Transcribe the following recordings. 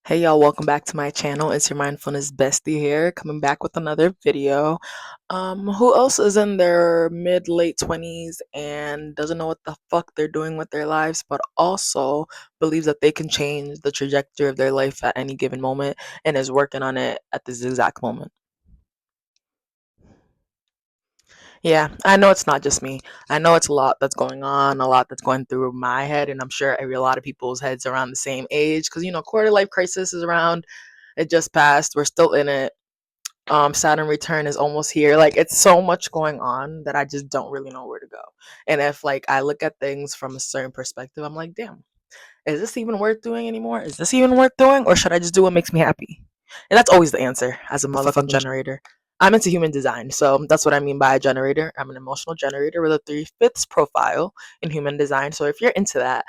Hey y'all, welcome back to my channel. It's your mindfulness bestie here, coming back with another video. Who else is in their mid late 20s and doesn't know what the fuck they're doing with their lives, but also believes that they can change the trajectory of their life at any given moment and is working on it at this exact moment? Yeah, I know it's not just me. I know it's a lot that's going on, a lot that's going through my head, and I'm sure a lot of people's heads around the same age because quarter life crisis is around. It just passed. We're still in it. Saturn return is almost here. Like it's so much going on that I just don't really know where to go. And if like I look at things from a certain perspective, I'm like, damn, is this even worth doing anymore? Is this even worth doing? Or should I just do what makes me happy? And that's always the answer as a motherfucking generator. I'm into human design, so that's what I mean by a generator. I'm an emotional generator with a 3/5 profile in human design. So if you're into that,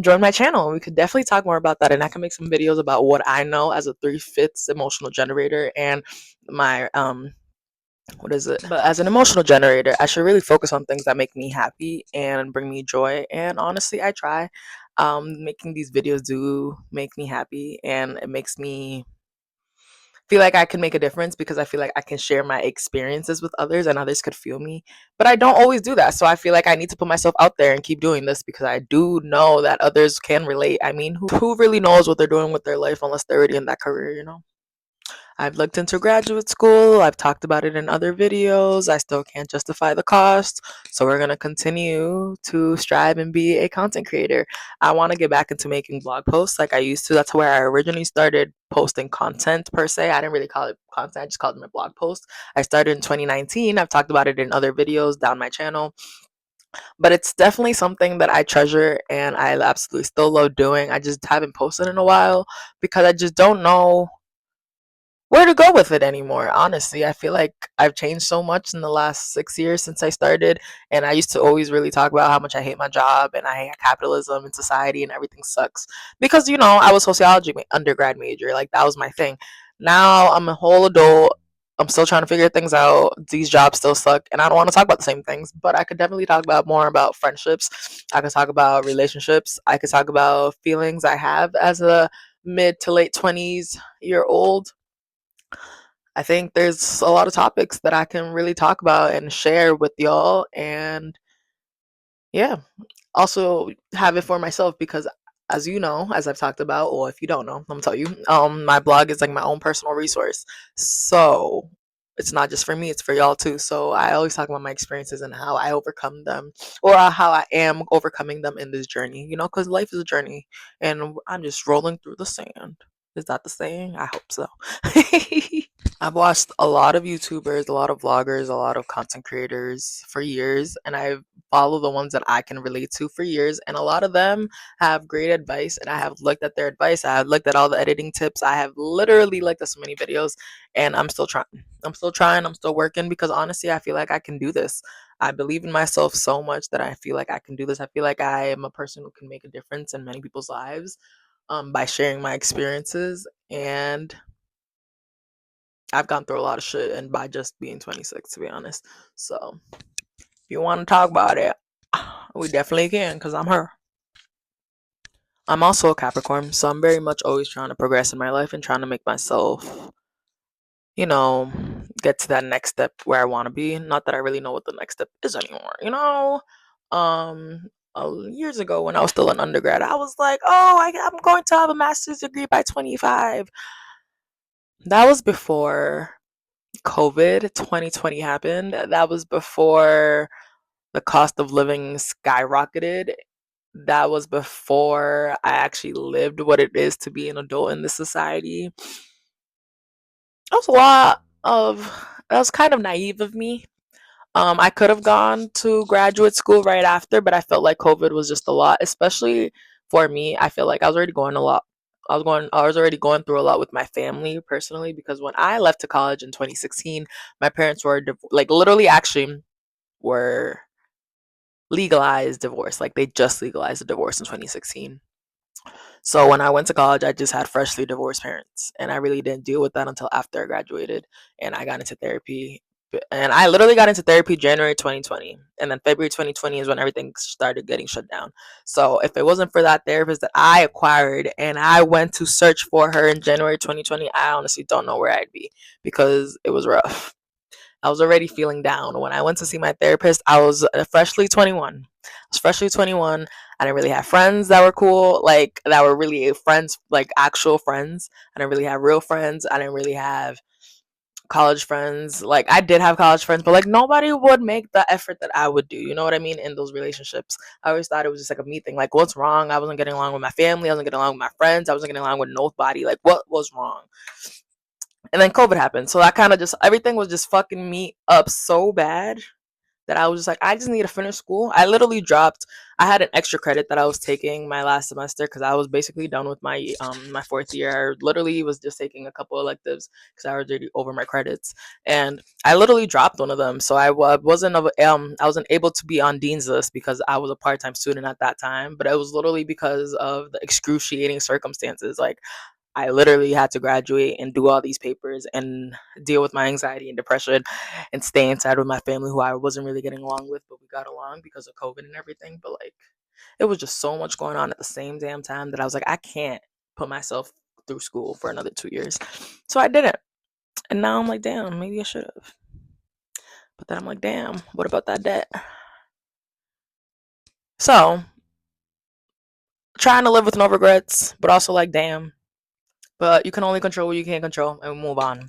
join my channel. We could definitely talk more about that, and I can make some videos about what I know as a 3/5 emotional generator and my what is it? But as an emotional generator, I should really focus on things that make me happy and bring me joy. And honestly, I try. Making these videos do make me happy, and it makes me feel like I can make a difference because I feel like I can share my experiences with others and others could feel me. But I don't always do that. So I feel like I need to put myself out there and keep doing this because I do know that others can relate. I mean, who really knows what they're doing with their life unless they're already in that career? I've looked into graduate school. I've talked about it in other videos. I still can't justify the cost. So we're going to continue to strive and be a content creator. I want to get back into making blog posts like I used to. That's where I originally started posting content per se. I didn't really call it content, I just called them a blog post. I started in 2019. I've talked about it in other videos down my channel. But it's definitely something that I treasure and I absolutely still love doing. I just haven't posted in a while because I just don't know where to go with it anymore. Honestly, I feel like I've changed so much in the last 6 years since I started, and I used to always really talk about how much I hate my job and I hate capitalism and society and everything sucks because I was sociology undergrad major, like that was my thing. Now I'm a whole adult. I'm still trying to figure things out. These jobs still suck, and I don't want to talk about the same things, but I could definitely talk about more about friendships. I could talk about relationships. I could talk about feelings I have as a mid to late 20s year old. I think there's a lot of topics that I can really talk about and share with y'all. And yeah, also have it for myself because as you know, as I've talked about, or if you don't know, I'm gonna tell you, my blog is like my own personal resource. So it's not just for me, it's for y'all too. So I always talk about my experiences and how I overcome them or how I am overcoming them in this journey, because life is a journey and I'm just rolling through the sand. Is that the saying? I hope so. I've watched a lot of YouTubers, a lot of vloggers, a lot of content creators for years, and I follow the ones that I can relate to for years. And a lot of them have great advice, and I have looked at their advice. I have looked at all the editing tips. I have literally looked at so many videos, and I'm still trying. I'm still trying. I'm still working because honestly, I feel like I can do this. I believe in myself so much that I feel like I can do this. I feel like I am a person who can make a difference in many people's lives by sharing my experiences. And I've gone through a lot of shit and by just being 26 to be honest. So if you want to talk about it, we definitely can because I'm her. I'm also a Capricorn, so I'm very much always trying to progress in my life and trying to make myself, you know, get to that next step where I want to be. Not that I really know what the next step is anymore. Years ago when I was still an undergrad, I was like, oh, I'm going to have a master's degree by 25. That was before COVID 2020 happened. That was before the cost of living skyrocketed. That was before I actually lived what it is to be an adult in this society. That was a lot of, that was kind of naive of me. I could have gone to graduate school right after, but I felt like COVID was just a lot, especially for me. I feel like I was already going a lot. I was already going through a lot with my family personally because when I left to college in 2016, my parents were like literally actually were legalized divorce. Like they just legalized the divorce in 2016. So when I went to college, I just had freshly divorced parents, and I really didn't deal with that until after I graduated and I got into therapy. And I literally got into therapy January 2020, and then February 2020 is when everything started getting shut down. So if it wasn't for that therapist that I acquired and I went to search for her in January 2020, I honestly don't know where I'd be, because it was rough. I was already feeling down. When I went to see my therapist, I was freshly 21. I was freshly 21. I didn't really have friends that were cool, like that were really friends, like actual friends. I didn't really have real friends. I didn't really have college friends. Like I did have college friends, but like nobody would make the effort that I would do. You know what I mean? In those relationships, I always thought it was just like a me thing. Like, what's wrong? I wasn't getting along with my family. I wasn't getting along with my friends. I wasn't getting along with nobody. Like, what was wrong? And then COVID happened, so that kind of just everything was just fucking me up so bad that I was just like, I just need to finish school. I literally dropped. I had an extra credit that I was taking my last semester because I was basically done with my fourth year. I literally was just taking a couple electives because I was already over my credits, and I literally dropped one of them. So I wasn't able to be on dean's list because I was a part time student at that time. But it was literally because of the excruciating circumstances. Like I literally had to graduate and do all these papers and deal with my anxiety and depression and stay inside with my family who I wasn't really getting along with, but we got along because of COVID and everything. But like it was just so much going on at the same damn time that I was like, I can't put myself through school for another 2 years. So I didn't. And now I'm like, damn, maybe I should have. But then I'm like, damn, what about that debt? So trying to live with no regrets, but also like, damn. But you can only control what you can't control and move on.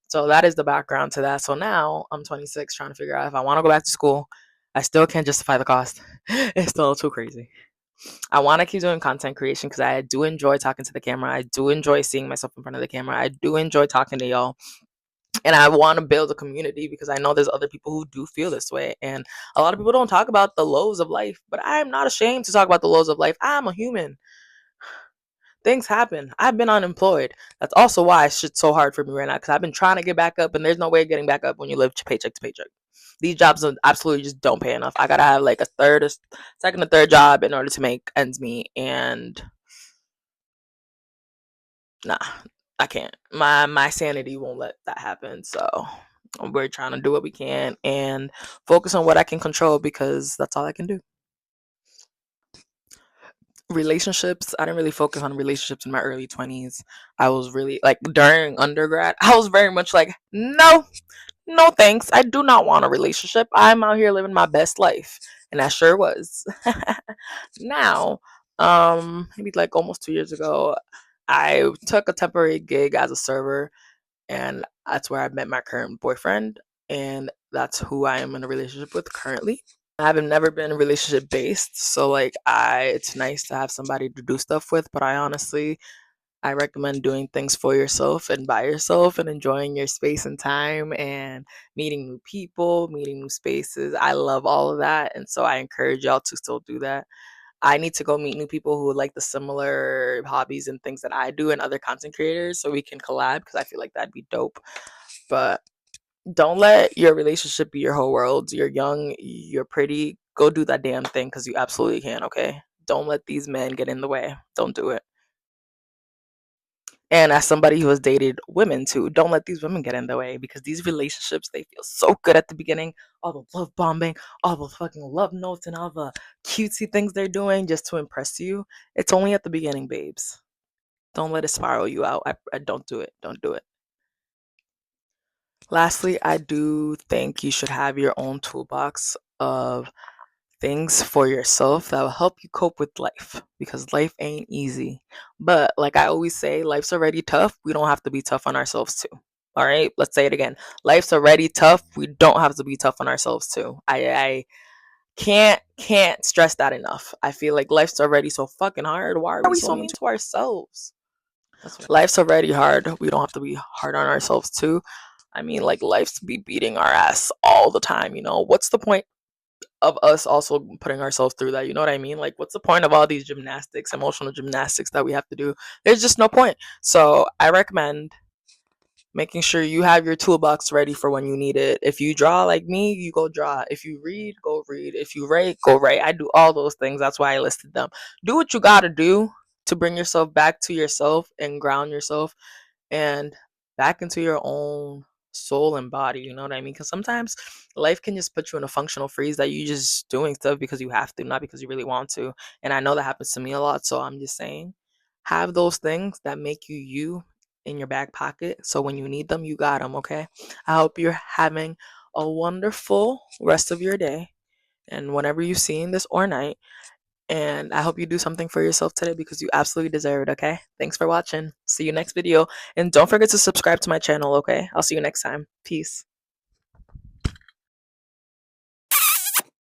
So that is the background to that. So now I'm 26, trying to figure out if I want to go back to school. I still can't justify the cost. It's still too crazy. I want to keep doing content creation because I do enjoy talking to the camera. I do enjoy seeing myself in front of the camera. I do enjoy talking to y'all. And I want to build a community because I know there's other people who do feel this way. And a lot of people don't talk about the lows of life, but I'm not ashamed to talk about the lows of life. I'm a human. Things happen. I've been unemployed. That's also why shit's so hard for me right now because I've been trying to get back up, and there's no way of getting back up when you live paycheck to paycheck. These jobs absolutely just don't pay enough. I gotta have like a second, or third job in order to make ends meet, and nah, I can't. My sanity won't let that happen. So we're trying to do what we can and focus on what I can control because that's all I can do. Relationships, I didn't really focus on relationships in my early 20s. I was really like during undergrad, I was very much like, no, no thanks. I do not want a relationship. I'm out here living my best life. And I sure was. Now, maybe like almost 2 years ago, I took a temporary gig as a server, and that's where I met my current boyfriend, and that's who I am in a relationship with currently. I've never been relationship based, so like I it's nice to have somebody to do stuff with, but I recommend doing things for yourself and by yourself and enjoying your space and time and meeting new people, meeting new spaces. I love all of that, and so I encourage y'all to still do that. I need to go meet new people who like the similar hobbies and things that I do and other content creators so we can collab because I feel like that'd be dope. But don't let your relationship be your whole world. You're young, you're pretty. Go do that damn thing because you absolutely can, okay? Don't let these men get in the way. Don't do it. And as somebody who has dated women too, don't let these women get in the way because these relationships, they feel so good at the beginning. All the love bombing, all the fucking love notes, and all the cutesy things they're doing just to impress you. It's only at the beginning, babes. Don't let it spiral you out. I don't do it. Don't do it. Lastly, I do think you should have your own toolbox of things for yourself that will help you cope with life because life ain't easy. But like I always say, life's already tough. We don't have to be tough on ourselves too. All right, let's say it again. Life's already tough. We don't have to be tough on ourselves too. I can't stress that enough. I feel like life's already so fucking hard. Why are we so mean to ourselves? Life's already hard. We don't have to be hard on ourselves too. I mean, like life's be beating our ass all the time. What's the point of us also putting ourselves through that? You know what I mean? Like, what's the point of all these gymnastics, emotional gymnastics that we have to do? There's just no point. So I recommend making sure you have your toolbox ready for when you need it. If you draw like me, you go draw. If you read, go read. If you write, go write. I do all those things. That's why I listed them. Do what you got to do to bring yourself back to yourself and ground yourself and back into your own soul and body, you know what I mean? Because sometimes life can just put you in a functional freeze that you just doing stuff because you have to, not because you really want to. And I know that happens to me a lot, so I'm just saying, have those things that make you you in your back pocket, so when you need them, you got them, okay? I hope you're having a wonderful rest of your day and whenever you seeing this or night. And I hope you do something for yourself today because you absolutely deserve it, okay? Thanks for watching. See you next video. And don't forget to subscribe to my channel, okay? I'll see you next time. Peace.